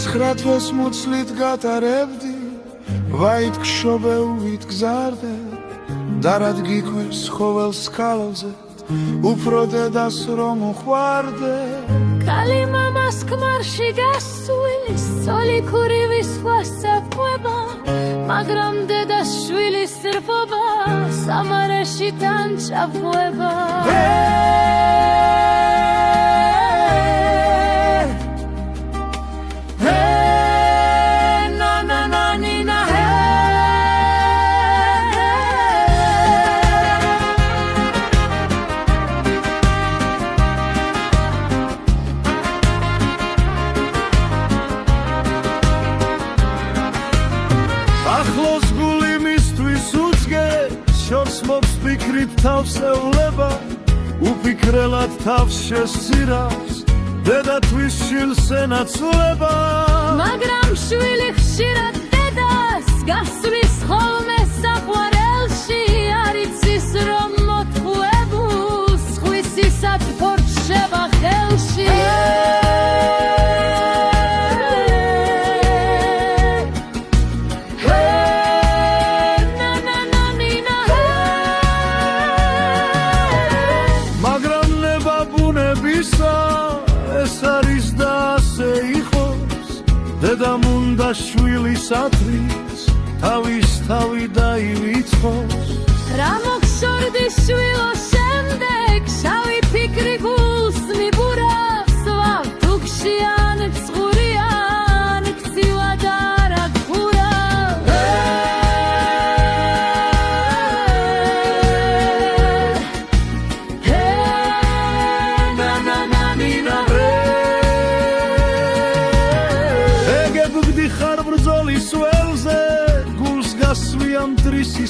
ცხრათვეს მუცლით გატარებდი ვაით გშობეულით გზარდე და რად გიქვეს ხოველს ქალზე უფრო დედას რომ უყვარდე კალი მამას ქმარში გასვლის სოლიქურივის ვასაფყვება მაგრამ დედას შვილის სრფობა სამარეში თან ჩაფყვება თავსეულება უფიქრელად თავს შესცირავს დედათვის შვილს ენაცვლება მაგრამ შვილი ხშირად დედას გასვლის ხოლმე საყვარელში არ იცის რომ მოთხოვებულს ხვისისად ფორჩება ხელში დედამ უნდა შვილისათვის თავის თავი დაივიწყოს რა მოგშორდი შვილო შემდეგ შავი ფიქრი გულს მიბურავს ვავთუქში ან წყურიან გცივად არ აგხურავს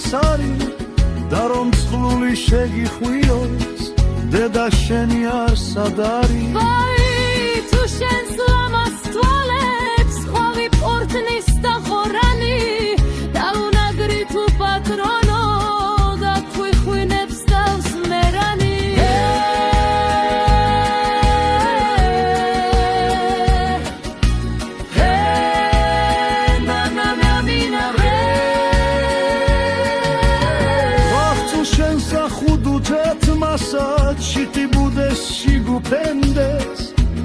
სარი და რომ წყლული შეგიხვიოს დედა შენი არსად არის ვაი თუ შენს ლამას თვალებს ხვავი პორტნის და ხორანი და უნაგრი თუ პატრონო და ხვიხვინებს თავს მერანი ჩიტი ბუდეს შიგუფენდეს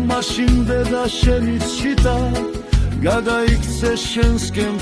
მაშინ დედა შენიც ჩიტა გადაიქცე შენსკენ